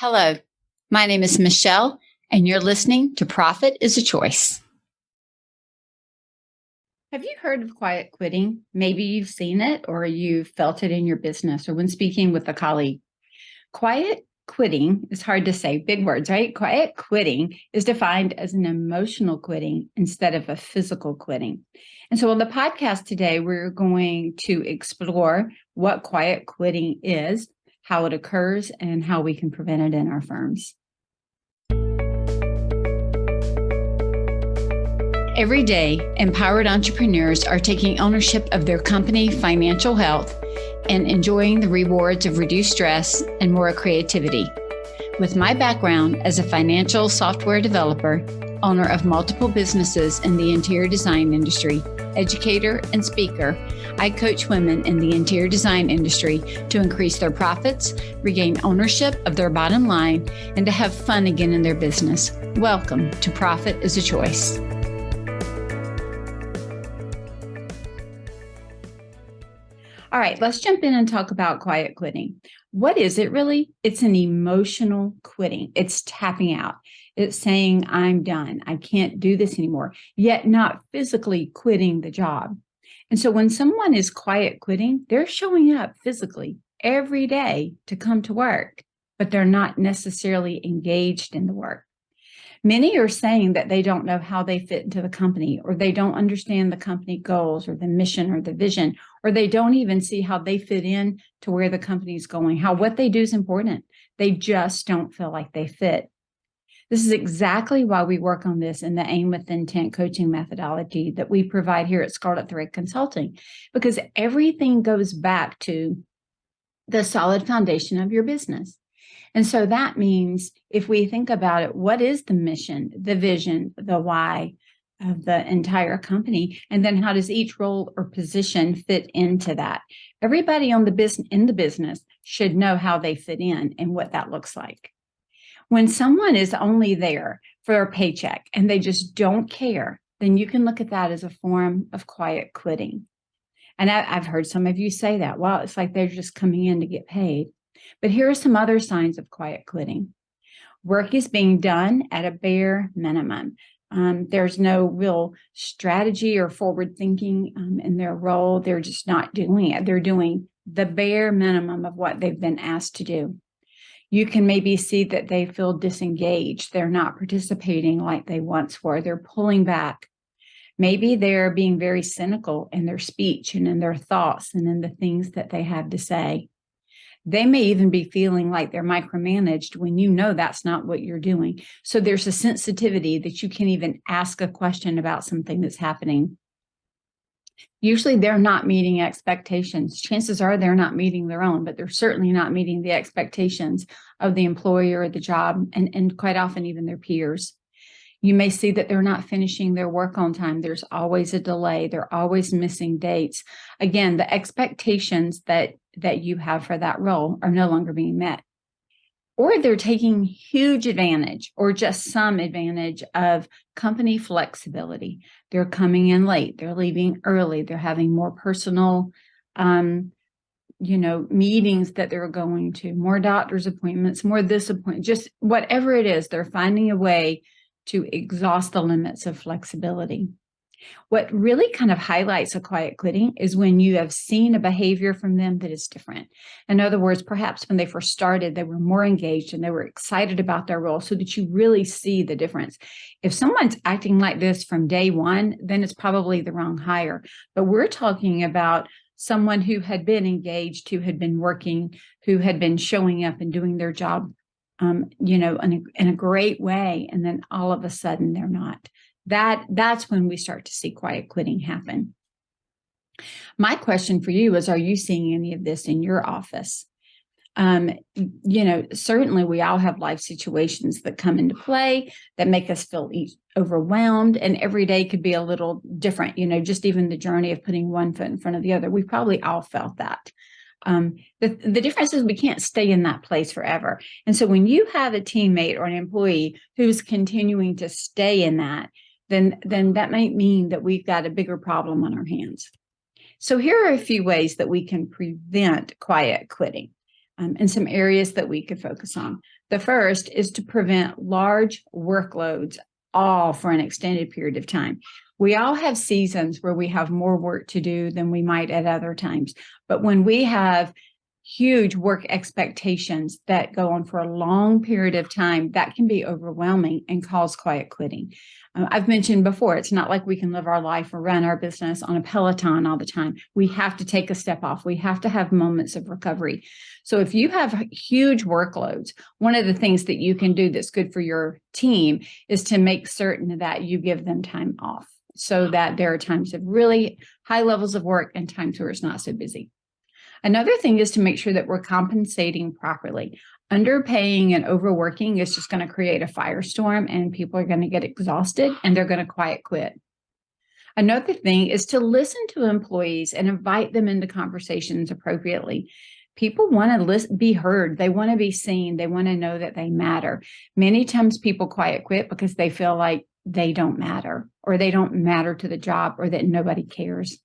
Hello, my name is Michele, and you're listening to Profit is a Choice. Have you heard of quiet quitting? Maybe you've seen it or you've felt it in your business or when speaking with a colleague. Quiet quitting is hard to say, big words, right? Quiet quitting is defined as an emotional quitting instead of a physical quitting. And so on the podcast today, we're going to explore what quiet quitting is, how it occurs, and how we can prevent it in our firms. Every day, empowered entrepreneurs are taking ownership of their company financial health and enjoying the rewards of reduced stress and more creativity. With my background as a financial software developer, owner of multiple businesses in the interior design industry, educator, and speaker, I coach women in the interior design industry to increase their profits, regain ownership of their bottom line, and to have fun again in their business. Welcome to Profit is a Choice. All right, let's jump in and talk about quiet quitting. What is it really? It's an emotional quitting. It's tapping out. It's saying, I'm done. I can't do this anymore, yet not physically quitting the job. And so when someone is quiet quitting, they're showing up physically every day to come to work, but they're not necessarily engaged in the work. Many are saying that they don't know how they fit into the company, or they don't understand the company goals or the mission or the vision, or they don't even see how they fit in to where the company is going, how what they do is important. They just don't feel like they fit. This is exactly why we work on this in the Aim with Intent coaching methodology that we provide here at Scarlet Thread Consulting, because everything goes back to the solid foundation of your business. And so that means if we think about it, what is the mission, the vision, the why of the entire company? And then how does each role or position fit into that? Everybody on the business in the business should know how they fit in and what that looks like. When someone is only there for a paycheck and they just don't care, then you can look at that as a form of quiet quitting. And I've heard some of you say that, well, it's like they're just coming in to get paid. But here are some other signs of quiet quitting. Work is being done at a bare minimum. There's no real strategy or forward thinking in their role. They're just not doing it. They're doing the bare minimum of what they've been asked to do. You can maybe see that they feel disengaged. They're not participating like they once were. They're pulling back. Maybe they're being very cynical in their speech and in their thoughts and in the things that they have to say. They may even be feeling like they're micromanaged when you know that's not what you're doing. So there's a sensitivity that you can't even ask a question about something that's happening. Usually they're not meeting expectations. Chances are they're not meeting their own, but they're certainly not meeting the expectations of the employer or the job, and quite often even their peers. You may see that they're not finishing their work on time. There's always a delay. They're always missing dates. Again, the expectations that you have for that role are no longer being met. Or they're taking huge advantage or just some advantage of company flexibility. They're coming in late. They're leaving early. They're having more personal, meetings that they're going to, more doctor's appointments, more this appointment, just whatever it is, they're finding a way to exhaust the limits of flexibility. What really kind of highlights a quiet quitting is when you have seen a behavior from them that is different. In other words, perhaps when they first started, they were more engaged and they were excited about their role, so that you really see the difference. If someone's acting like this from day one, then it's probably the wrong hire. But we're talking about someone who had been engaged, who had been working, who had been showing up and doing their job in a great way. And then all of a sudden they're not. That's when we start to see quiet quitting happen. My question for you is, are you seeing any of this in your office? Certainly we all have life situations that come into play that make us feel overwhelmed, and every day could be a little different, just even the journey of putting one foot in front of the other. We probably all felt that. The difference is we can't stay in that place forever. And so when you have a teammate or an employee who's continuing to stay in that, then that might mean that we've got a bigger problem on our hands. So here are a few ways that we can prevent quiet quitting. and some areas that we could focus on. The first is to prevent large workloads, all for an extended period of time. We all have seasons where we have more work to do than we might at other times. But when we have huge work expectations that go on for a long period of time, that can be overwhelming and cause quiet quitting. I've mentioned before, it's not like we can live our life or run our business on a Peloton all the time. We have to take a step off. We have to have moments of recovery. So if you have huge workloads, one of the things that you can do that's good for your team is to make certain that you give them time off so that there are times of really high levels of work and times where it's not so busy. Another thing is to make sure that we're compensating properly. Underpaying and overworking is just going to create a firestorm, and people are going to get exhausted and they're going to quiet quit. Another thing is to listen to employees and invite them into conversations appropriately. People want to be heard. They want to be seen. They want to know that they matter. Many times people quiet quit because they feel like they don't matter, or they don't matter to the job, or that nobody cares.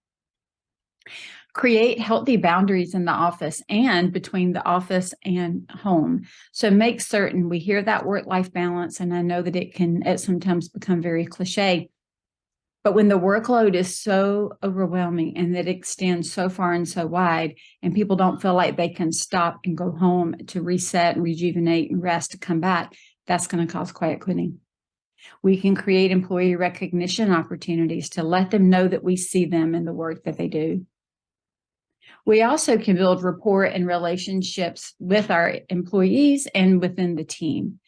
Create healthy boundaries in the office and between the office and home. So make certain we hear that work-life balance, and I know that it can sometimes become very cliche, but when the workload is so overwhelming and that extends so far and so wide, and people don't feel like they can stop and go home to reset and rejuvenate and rest to come back, that's going to cause quiet quitting. We can create employee recognition opportunities to let them know that we see them in the work that they do. We also can build rapport and relationships with our employees and within the team.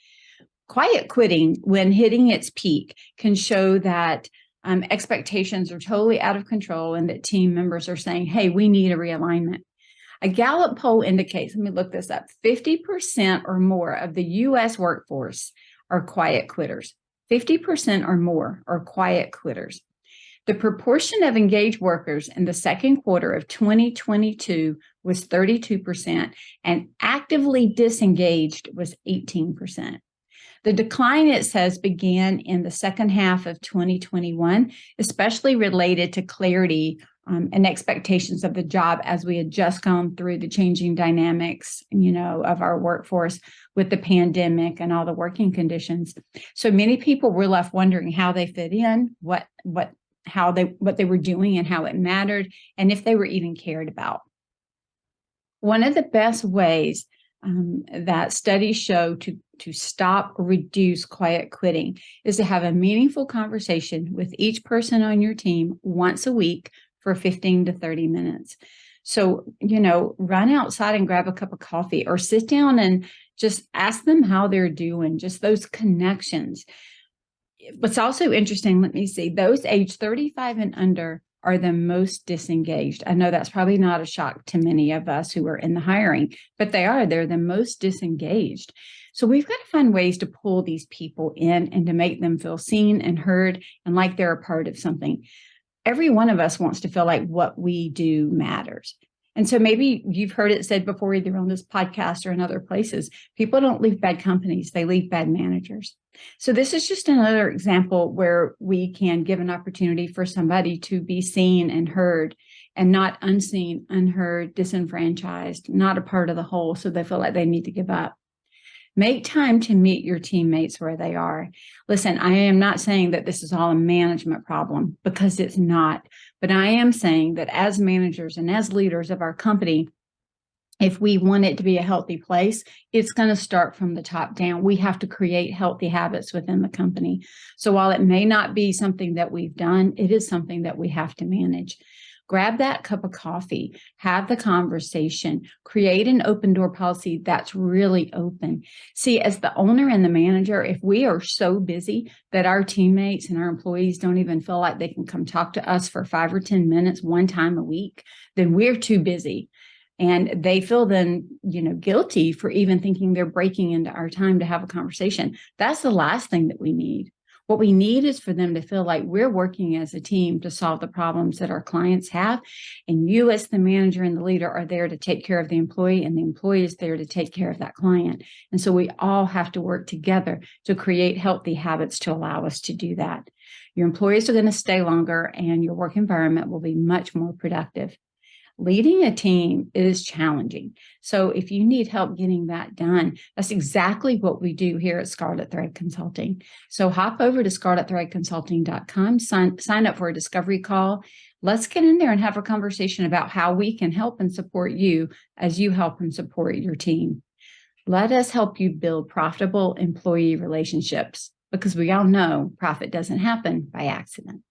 Quiet quitting, when hitting its peak, can show that expectations are totally out of control and that team members are saying, hey, we need a realignment. A Gallup poll indicates, let me look this up, 50% or more of the U.S. workforce are quiet quitters. 50% or more are quiet quitters. The proportion of engaged workers in the second quarter of 2022 was 32%, and actively disengaged was 18%. The decline, it says, began in the second half of 2021, especially related to clarity and expectations of the job as we had just gone through the changing dynamics, of our workforce with the pandemic and all the working conditions. So many people were left wondering how they fit in, what they were doing and how it mattered, and if they were even cared about. One of the best ways that studies show to stop or reduce quiet quitting is to have a meaningful conversation with each person on your team once a week for 15 to 30 minutes. So, run outside and grab a cup of coffee, or sit down and just ask them how they're doing, just those connections. What's also interesting, let me see, those age 35 and under are the most disengaged. I know that's probably not a shock to many of us who are in the hiring, but they're the most disengaged. So we've got to find ways to pull these people in and to make them feel seen and heard and like they're a part of something. Every one of us wants to feel like what we do matters. And so maybe you've heard it said before, either on this podcast or in other places, people don't leave bad companies, they leave bad managers. So this is just another example where we can give an opportunity for somebody to be seen and heard, and not unseen, unheard, disenfranchised, not a part of the whole, so they feel like they need to give up. Make time to meet your teammates where they are. Listen, I am not saying that this is all a management problem, because it's not. But I am saying that as managers and as leaders of our company, if we want it to be a healthy place, it's going to start from the top down. We have to create healthy habits within the company. So while it may not be something that we've done, it is something that we have to manage. Grab that cup of coffee, have the conversation, create an open door policy that's really open. See, as the owner and the manager, if we are so busy that our teammates and our employees don't even feel like they can come talk to us for 5 or 10 minutes one time a week, then we're too busy. And they feel then, guilty for even thinking they're breaking into our time to have a conversation. That's the last thing that we need. What we need is for them to feel like we're working as a team to solve the problems that our clients have. And you, as the manager and the leader, are there to take care of the employee, and the employee is there to take care of that client. And so we all have to work together to create healthy habits to allow us to do that. Your employees are going to stay longer, and your work environment will be much more productive. Leading a team is challenging. So if you need help getting that done, that's exactly what we do here at Scarlet Thread Consulting. So hop over to scarletthreadconsulting.com, sign up for a discovery call. Let's get in there and have a conversation about how we can help and support you as you help and support your team. Let us help you build profitable employee relationships, because we all know profit doesn't happen by accident.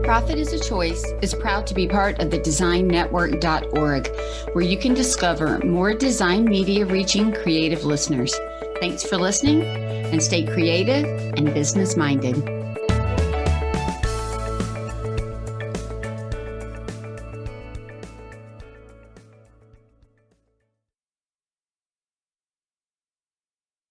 Profit is a Choice is proud to be part of the designnetwork.org, where you can discover more design media reaching creative listeners. Thanks for listening, and stay creative and business minded.